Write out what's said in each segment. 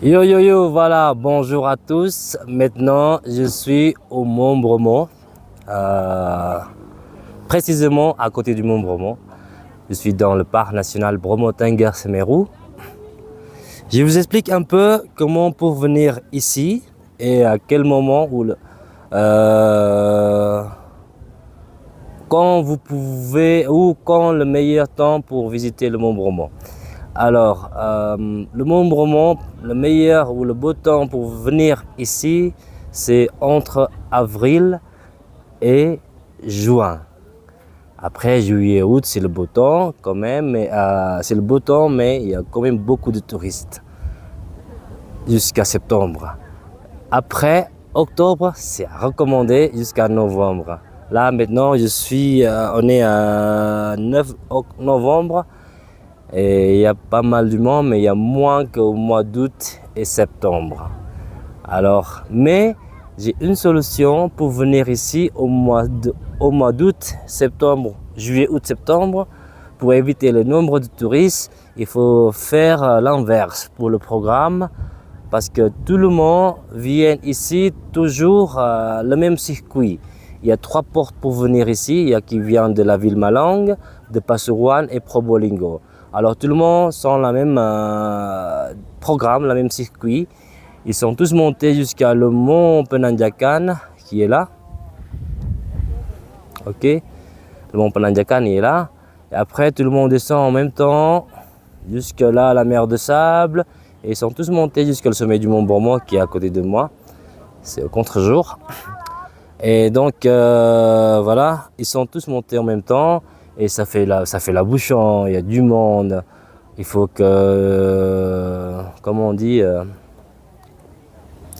Yo yo yo, voilà, bonjour à tous. Maintenant, je suis au Mont Bromo, euh, précisément à côté du Mont Bromo. Je suis dans le parc national Bromo-Tengger-Semeru. Je vous explique un peu comment pour venir ici et à quel moment euh, quand vous pouvez ou quand le meilleur temps pour visiter le Mont Bromo. Alors, le Mont Bromo, le meilleur ou le beau temps pour venir ici, c'est entre avril et juin. Après juillet, août, c'est le beau temps quand même, mais c'est le beau temps, mais il y a quand même beaucoup de touristes jusqu'à septembre. Après octobre, c'est recommandé jusqu'à novembre. Là maintenant, on est à 9 novembre. Et il y a pas mal du monde, mais il y a moins qu'au mois d'août et septembre. Alors, mais j'ai une solution pour venir ici au mois d'août, septembre, juillet, août, septembre. Pour éviter le nombre de touristes, il faut faire l'inverse pour le programme. Parce que tout le monde vient ici toujours le même circuit. Il y a 3 portes pour venir ici. Il y a qui vient de la ville Malang, de Pasuruan et Probolinggo. Alors tout le monde sont le même programme, le même circuit. Ils sont tous montés jusqu'à le mont Penanjakan qui est là. Ok, le mont Penanjakan est là. Et après tout le monde descend en même temps jusque là la mer de sable. Et ils sont tous montés jusqu'au sommet du mont Bromo qui est à côté de moi. C'est au contre-jour. Et donc voilà, ils sont tous montés en même temps. Et ça fait la bouchon, il y a du monde. Il faut que, comment on dit,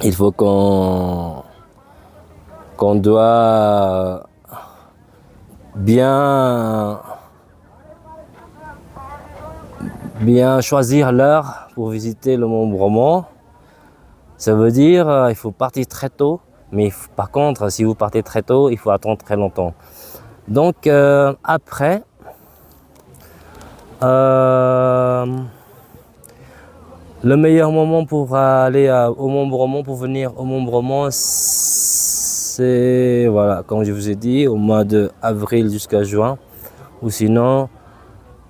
il faut qu'on doit bien choisir l'heure pour visiter le Mont Bromo. Ça veut dire il faut partir très tôt. Mais par contre, si vous partez très tôt, il faut attendre très longtemps. Donc après, le meilleur moment pour aller au Mont Bromo, pour venir au Mont Bromo, c'est, voilà, comme je vous ai dit, au mois d'avril jusqu'à juin, ou sinon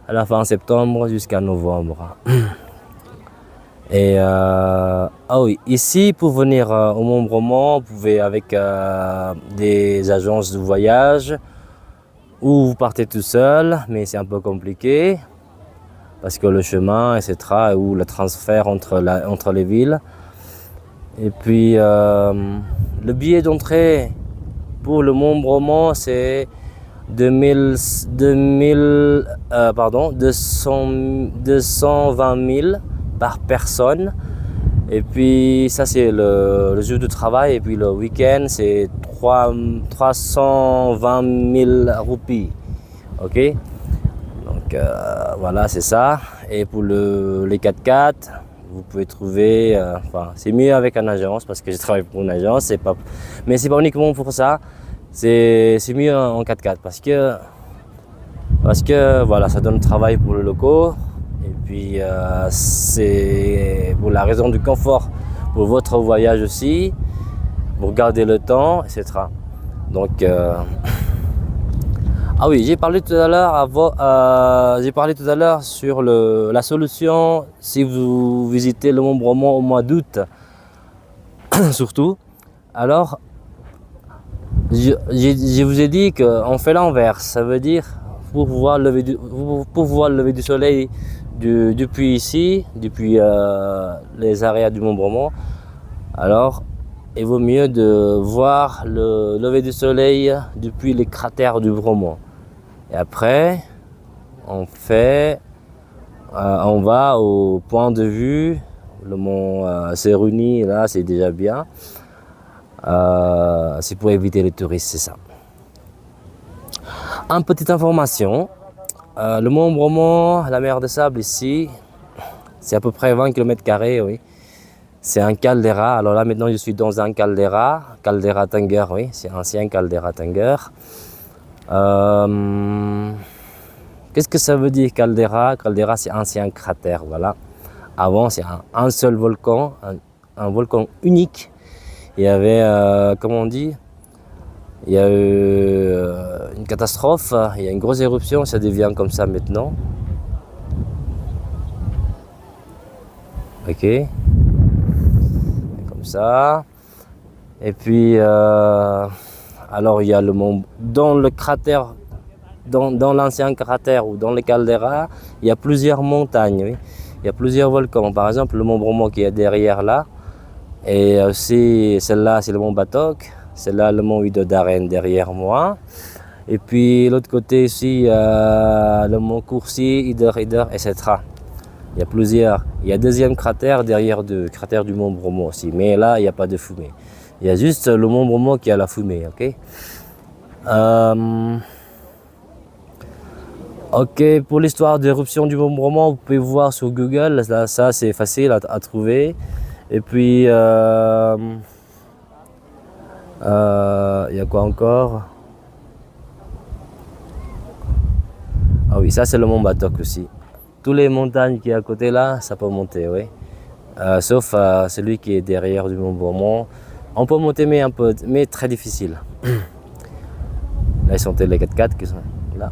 à la fin septembre jusqu'à novembre. Et ah oui, ici pour venir au Mont Bromo, vous pouvez avec des agences de voyage ou vous partez tout seul, mais c'est un peu compliqué parce que le chemin, etc., ou le transfert entre les villes. Et puis le billet d'entrée pour le Mont Bromo, c'est 220 000 par personne. Et puis ça c'est le jour de travail, et puis le week-end c'est 320 000 roupies. Ok, donc voilà, c'est ça. Et pour les 4x4, vous pouvez trouver, enfin c'est mieux avec une agence parce que je travaille pour une agence, mais c'est pas uniquement pour ça. C'est mieux en 4x4 parce que voilà, ça donne travail pour le locaux. Et puis c'est pour la raison du confort pour votre voyage aussi, pour garder le temps, etc. Donc ah oui, j'ai parlé tout à l'heure sur la solution si vous visitez le Mont Bromo au mois d'août surtout. Alors je vous ai dit qu'on fait l'inverse. Ça veut dire pour voir le lever du soleil depuis ici, depuis les aréas du Mont Bromo. Alors, il vaut mieux de voir le lever du soleil depuis les cratères du Bromo. Et après, on va au point de vue, le mont Seruni, là c'est déjà bien. C'est pour éviter les touristes, c'est ça. Une petite information, le Mont Bromo, la mer de sable ici, c'est à peu près 20 km², oui. C'est un caldeira. Alors là maintenant je suis dans un caldeira Tengger, oui, c'est ancien caldeira Tengger. Qu'est-ce que ça veut dire caldeira? Caldeira c'est ancien cratère, voilà. Avant, c'est un seul volcan, un volcan unique. Il y avait, comment on dit, il y a eu une catastrophe, il y a une grosse éruption, ça devient comme ça maintenant. Ok, comme ça. Et puis, alors il y a le mont, dans le cratère, dans l'ancien cratère ou dans les calderas, il y a plusieurs montagnes, oui. Il y a plusieurs volcans. Par exemple, le mont Bromo qui est derrière là, et aussi celle-là, c'est le mont Batok. Celle-là, le mont Widodaren derrière moi. Et puis l'autre côté ici, le mont Koursi, Ider, etc. Il y a plusieurs. Il y a un deuxième cratère derrière le cratère du mont Bromo aussi. Mais là, il n'y a pas de fumée. Il y a juste le mont Bromo qui a la fumée. Ok. Ok, pour l'histoire d'éruption du mont Bromo, vous pouvez voir sur Google. Là, ça, c'est facile à trouver. Et puis, il y a quoi encore? Ah oui, ça c'est le mont Batok aussi. Toutes les montagnes qui est à côté là, ça peut monter, oui. Sauf celui qui est derrière du mont Bromo. On peut monter, mais très difficile. Là, ils sont les 4x4 qui sont là.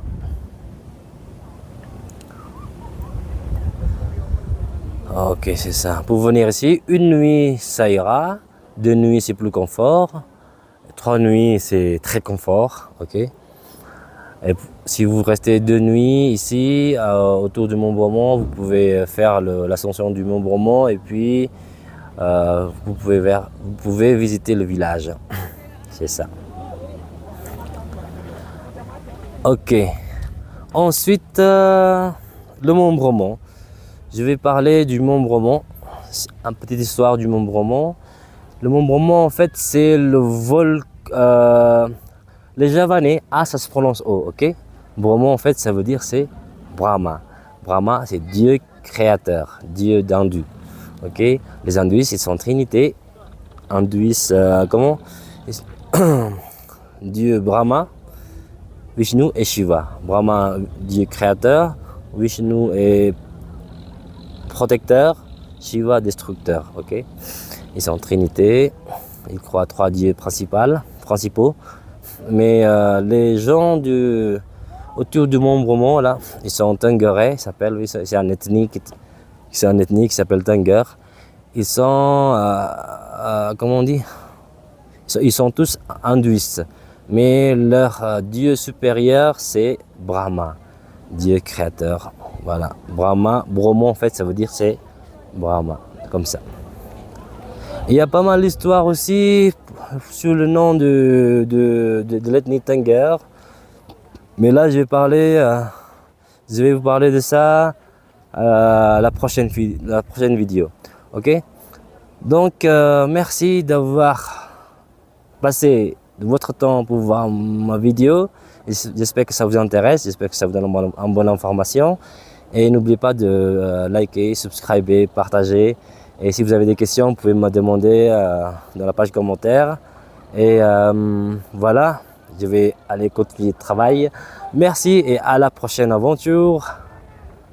Ok, c'est ça. Pour venir ici, une nuit, ça ira. 2 nuits, c'est plus confort. 3 nuits, c'est très confort. Ok. Et si vous restez 2 nuits ici, autour du mont Bromo, vous pouvez faire l'ascension du mont Bromo et puis vous pouvez visiter le village. C'est ça. Ok. Ensuite, le mont Bromo. Je vais parler du mont Bromo. Une petite histoire du mont Bromo. Le mont Bromo, en fait, c'est le volcan. Les Javanais, ça se prononce O, ok? Bromo, en fait, ça veut dire c'est Brahma. Brahma, c'est Dieu créateur, Dieu d'Hindu, ok? Les hindouistes, ils sont Trinité. Hindouistes, comment? Dieu Brahma, Vishnu et Shiva. Brahma, Dieu créateur. Vishnu est protecteur. Shiva, destructeur, ok? Ils sont Trinité. Ils croient à 3 dieux principaux. Mais les gens autour du mont Bromo, là, ils sont Tungérés, c'est un ethnique qui s'appelle Tunger. Ils sont, comment on dit, ils sont tous hindouistes. Mais leur dieu supérieur, c'est Brahma, dieu créateur. Voilà, Brahma, Bromo en fait, ça veut dire c'est Brahma, comme ça. Il y a pas mal d'histoires aussi sur le nom de l'ethnie Tunger. Mais là, je vais vous parler de ça la prochaine vidéo. Ok? Donc, merci d'avoir passé de votre temps pour voir ma vidéo. J'espère que ça vous intéresse, j'espère que ça vous donne une bonne information. Et n'oubliez pas de liker, subscriber, partager. Et si vous avez des questions, vous pouvez me demander dans la page commentaire. Et voilà, je vais aller continuer le travail. Merci et à la prochaine aventure,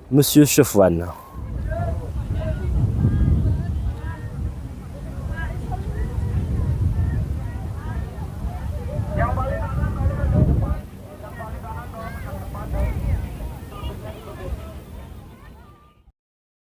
Monsieur Chefouane.